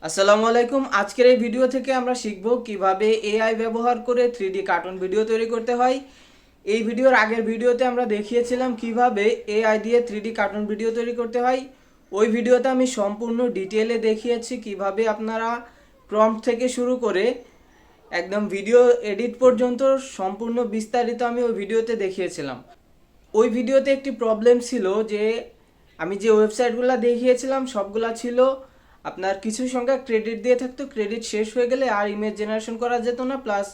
আসসালামু আলাইকুম। আজকের এই ভিডিও থেকে আমরা শিখব কিভাবে এআই ব্যবহার করে 3D কার্টুন ভিডিও তৈরি করতে হয়। এই ভিডিওর আগের ভিডিওতে আমরা দেখিয়েছিলাম কিভাবে এআই দিয়ে 3D কার্টুন ভিডিও তৈরি করতে হয়। ওই ভিডিওতে আমি সম্পূর্ণ ডিটেলে দেখিয়েছি কিভাবে আপনারা প্রম্পট থেকে শুরু করে একদম ভিডিও এডিট পর্যন্ত সম্পূর্ণ বিস্তারিত আমি ওই ভিডিওতে দেখিয়েছিলাম। ওই ভিডিওতে একটি প্রবলেম ছিল যে আমি যে ওয়েবসাইটগুলো দেখিয়েছিলাম সবগুলা ছিল আপনার কিছু সংখ্যা ক্রেডিট দিয়ে থাকতো, ক্রেডিট শেষ হয়ে গেলে আর ইমেজ জেনারেশন করা যেত না, প্লাস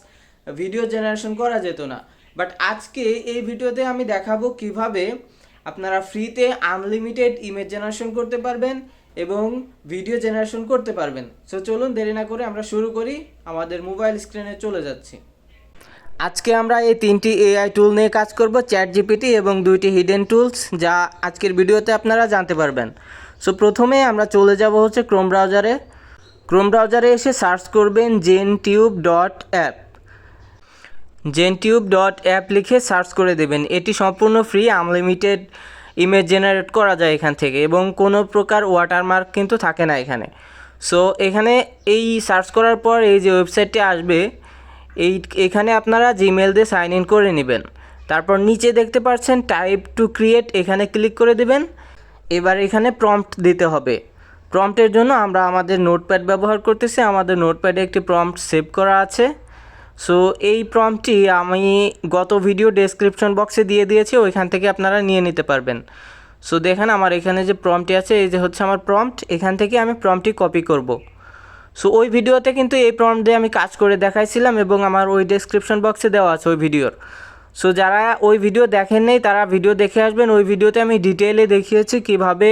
ভিডিও জেনারেশন করা যেত না। বাট আজকে এই ভিডিওতে আমি দেখাবো কিভাবে আপনারা ফ্রিতে আনলিমিটেড ইমেজ জেনারেশন করতে পারবেন এবং ভিডিও জেনারেশন করতে পারবেন। সো চলুন দেরি না করে আমরা শুরু করি। আমাদের মোবাইল স্ক্রিনে চলে যাচ্ছি। আজকে আমরা এই তিনটি এআই টুল নিয়ে কাজ করব, চ্যাট জিপিটি এবং দুইটি হিডেন টুলস, যা আজকের ভিডিওতে আপনারা জানতে পারবেন। সো প্রথমে আমরা চলে যাব হচ্ছে ক্রোম ব্রাউজারে এসে সার্চ করবেন জেনটিউব.অ্যাপ। জেনটিউব.অ্যাপ লিখে সার্চ করে দেবেন। এটি সম্পূর্ণ ফ্রি, আনলিমিটেড ইমেজ জেনারেট করা যায় এখান থেকে এবং কোনো প্রকার ওয়াটারমার্ক কিন্তু থাকে না এখানে। সো এখানে এই সার্চ করার পর এই যে ওয়েবসাইটটি আসবে, এখানে আপনারা জিমেল দিয়ে সাইন ইন করে নেবেন। তারপর নিচে দেখতে পাচ্ছেন টাইপ টু ক্রিয়েট, এখানে ক্লিক করে দেবেন। এবার এখানে প্রম্পট দিতে হবে। প্রম্পটের জন্য আমরা আমাদের নোটপ্যাড ব্যবহার করতেছি। আমাদের নোটপ্যাডে একটি প্রম্পট সেভ করা আছে। সো এই প্রম্পটটি আমি গত ভিডিও ডেসক্রিপশন বক্সে দিয়ে দিয়েছি, ওইখান থেকে আপনারা নিয়ে নিতে পারবেন। সো দেখেন আমার এখানে যে প্রম্পটটি আছে, এই যে হচ্ছে আমার প্রম্পট, এখান থেকে আমি প্রম্পটটি কপি করব। সো ওই ভিডিওতে কিন্তু এই প্রম্পট দিয়ে আমি কাজ করে দেখাইছিলাম এবং আমার ওই ডেসক্রিপশন বক্সে দেওয়া আছে ওই ভিডিওর। সো যারা ওই ভিডিও দেখেন নাই তারা ভিডিও দেখে আসবেন। ওই ভিডিওতে আমি ডিটেইলে দেখিয়েছি কিভাবে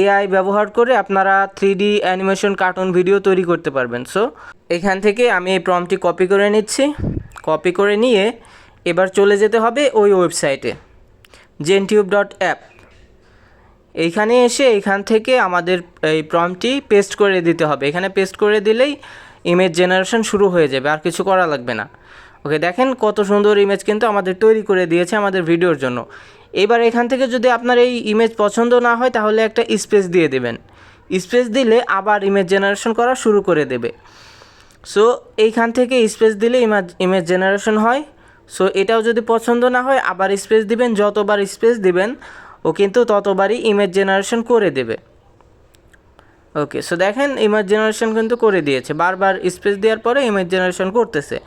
এআই ব্যবহার করে আপনারা 3D অ্যানিমেশন কার্টুন ভিডিও তৈরি করতে পারবেন। সো এখান থেকে আমি এই প্রম্পটটি কপি করে নিচ্ছি। কপি করে নিয়ে এবার চলে যেতে হবে ওই ওয়েবসাইটে জেনটিউব.অ্যাপ। এইখানে এসে এখান থেকে আমাদের এই প্রম্পটটি পেস্ট করে দিতে হবে। এখানে পেস্ট করে দিলেই ইমেজ জেনারেশন শুরু হয়ে যাবে, আর কিছু করা লাগবে না। ওকে, দেখেন কত সুন্দর ইমেজ কিন্তু আমাদের তৈরি করে দিয়েছে আমাদের ভিডিওর জন্য। এবার এখান থেকে যদি আপনার এই ইমেজ পছন্দ না হয় তাহলে একটা স্পেস দিয়ে দেবেন। স্পেস দিলে আবার ইমেজ জেনারেশন করা শুরু করে দেবে। সো এইখান থেকে স্পেস দিলে ইমেজ জেনারেশন হয়। সো এটাও যদি পছন্দ না হয় আবার স্পেস দিবেন। যতবার স্পেস দিবেন ও কিন্তু ততবারই ইমেজ জেনারেশন করে দেবে। ওকে, সো দেখেন ইমেজ জেনারেশন কিন্তু করে দিয়েছে, বারবার স্পেস দেওয়ার পরে ইমেজ জেনারেশন করতেছে।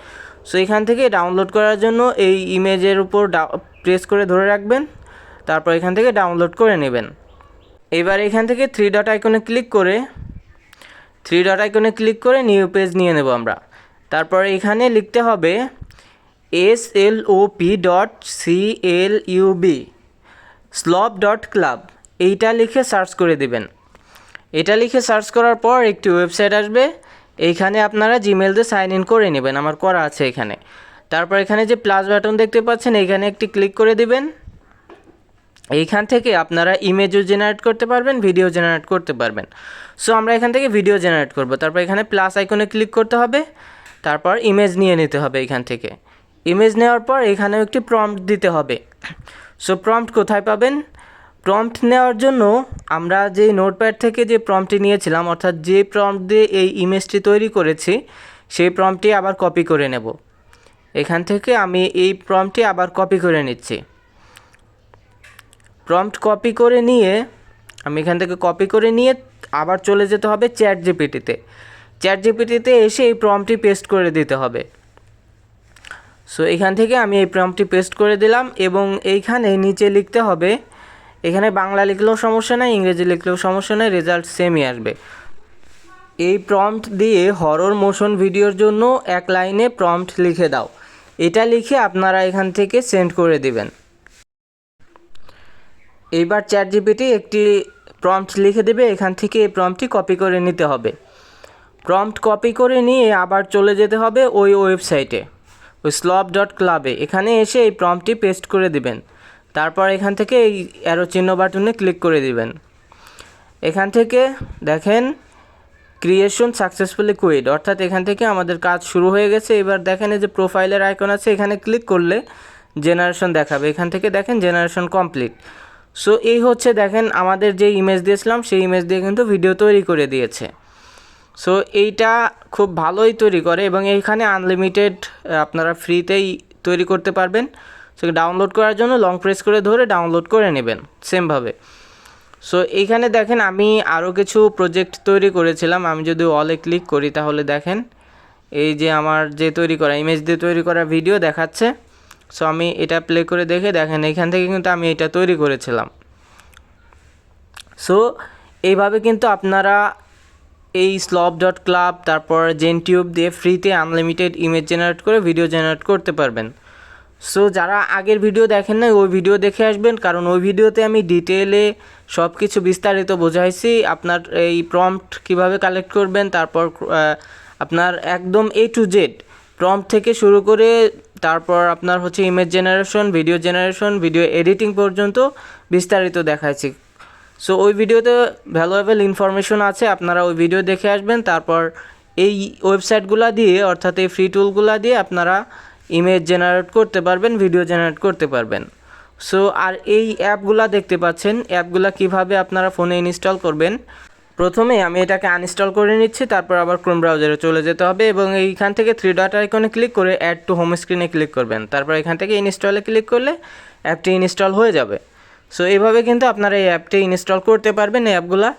সো এখান থেকে ডাউনলোড করার জন্য এই ইমেজের উপর প্রেস করে ধরে রাখবেন, তারপর এখান থেকে ডাউনলোড করে নেবেন। এবার এখান থেকে থ্রি ডট আইকনে ক্লিক করে নিউ পেজ নিয়ে নেব আমরা। তারপর এখানে লিখতে হবে slop.club, এইটা লিখে সার্চ করে দিবেন। এটা লিখে সার্চ করার পর একটি ওয়েবসাইট আসবে। এইখানে আপনারা জিমেল দিয়ে সাইন ইন করে নেবেন, আমার করা আছে এখানে। তারপর এখানে যে প্লাস বাটন দেখতে পাচ্ছেন, এইখানে একটি ক্লিক করে দিবেন। এইখান থেকে আপনারা ইমেজও জেনারেট করতে পারবেন, ভিডিও জেনারেট করতে পারবেন। সো আমরা এখান থেকে ভিডিও জেনারেট করব। তারপর এখানে প্লাস আইকনে ক্লিক করতে হবে, তারপর ইমেজ নিয়ে নিতে হবে। এখান থেকে ইমেজ নেওয়ার পর এখানেও একটি প্রম্পট দিতে হবে। সো প্রম্পট কোথায় পাবেন? প্রম্পট নেওয়ার জন্য আমরা যে নোটপ্যাড থেকে যে প্রম্পটটি নিয়েছিলাম, অর্থাৎ যে প্রম্পট দিয়ে এই ইমেজটি তৈরি করেছি, সেই প্রম্পটটি আবার কপি করে নেব। এখান থেকে আমি এই প্রম্পটটি আবার কপি করে নিচ্ছি। প্রম্পট কপি করে নিয়ে আমি এখান থেকে কপি করে নিয়ে আবার চলে যেতে হবে চ্যাট জিপিটিতে এসে এই প্রম্পটটি পেস্ট করে দিতে হবে। সো এখান থেকে আমি এই প্রম্পটটি পেস্ট করে দিলাম এবং এইখানে নিচে লিখতে হবে, এখানে বাংলা লিখলেও সমস্যা নেই, ইংরেজি লিখলেও সমস্যা নেই, রেজাল্ট সেমই আসবে। এই প্রম্পট দিয়ে হরর মোশন ভিডিওর জন্য এক লাইনে প্রম্পট লিখে দাও, এটা লিখে আপনারা এখান থেকে সেন্ড করে দিবেন। এইবার চ্যাট জিপিটি একটি প্রম্পট লিখে দেবে, এখান থেকে এই প্রম্পটটি কপি করে নিতে হবে। প্রম্পট কপি করে নিয়ে আবার চলে যেতে হবে ওই ওয়েবসাইটে, ওই slop.club-এ। এখানে এসে এই প্রম্পটটি পেস্ট করে দিবেন। তারপর এখান থেকে এই অ্যারো চিহ্ন বাটনে ক্লিক করে দিবেন। এখান থেকে দেখেন ক্রিয়েশন সাকসেসফুলি কুইড, অর্থাৎ এখান থেকে আমাদের কাজ শুরু হয়ে গেছে। এবার দেখেন এই যে প্রোফাইলের আইকন আছে, এখানে ক্লিক করলে জেনারেশন দেখাবে। এখান থেকে দেখেন জেনারেশন কমপ্লিট। সো এই হচ্ছে দেখেন আমাদের যে ইমেজ দিয়েছিলাম সেই ইমেজ দিয়ে কিন্তু ভিডিও তৈরি করে দিয়েছে। সো এইটা খুব ভালোই তৈরি করে এবং এইখানে আনলিমিটেড আপনারা ফ্রিতেই তৈরি করতে পারবেন। সো ডাউনলোড করার জন্য লং প্রেস করে ধরে ডাউনলোড করে নেবেন সেমভাবে। সো এইখানে দেখেন আমি আরও কিছু প্রজেক্ট তৈরি করেছিলাম। আমি যদি অলে ক্লিক করি তাহলে দেখেন এই যে আমার যে তৈরি করা ইমেজ দিয়ে তৈরি করা ভিডিও দেখাচ্ছে। সো আমি এটা প্লে করে দেখেন এখান থেকে কিন্তু আমি এটা তৈরি করেছিলাম। সো এইভাবে কিন্তু আপনারা এই slob.club তারপর জেনটিউব দিয়ে ফ্রিতে আনলিমিটেড ইমেজ জেনারেট করে ভিডিও জেনারেট করতে পারবেন। সো যারা আগের ভিডিও দেখেন না ওই ভিডিও দেখে আসবেন, কারণ ওই ভিডিওতে আমি ডিটেলে সব কিছু বিস্তারিত বোঝাইছি। আপনার এই প্রম্পট কিভাবে কালেক্ট করবেন, তারপর আপনার একদম A to Z প্রম্পট থেকে শুরু করে তারপর আপনার হচ্ছে ইমেজ জেনারেশন, ভিডিও এডিটিং পর্যন্ত বিস্তারিত দেখাইছি। সো ওই ভিডিওতে ভ্যালুয়েবল ইনফরমেশন আছে, আপনারা ওই ভিডিও দেখে আসবেন। তারপর এই ওয়েবসাইটগুলো দিয়ে অর্থাৎ এই ফ্রি টুলগুলো দিয়ে আপনারা ইমেজ জেনারেট করতে পারবেন, ভিডিও জেনারেট করতে পারবেন। সো আর এই অ্যাপগুলা দেখতে পাচ্ছেন, অ্যাপগুলা কিভাবে আপনারা ফোনে ইনস্টল করবেন। প্রথমে আমি এটাকে আনইনস্টল করে নিচ্ছি, তারপর আবার ক্রোম ব্রাউজারে চলে যেতে হবে এবং এইখান থেকে 3 ডট আইকনে ক্লিক করে অ্যাড টু হোম স্ক্রিনে ক্লিক করবেন। তারপর এখান থেকে ইনস্টলে ক্লিক করলে অ্যাপটি ইনস্টল হয়ে যাবে। সো এইভাবে কিন্তু আপনারা এই অ্যাপটি ইনস্টল করতে পারবেন। এই অ্যাপগুলা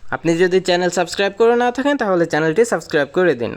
আপনি যদি চ্যানেল সাবস্ক্রাইব করে না থাকেন তাহলে চ্যানেলটি সাবস্ক্রাইব করে দিন।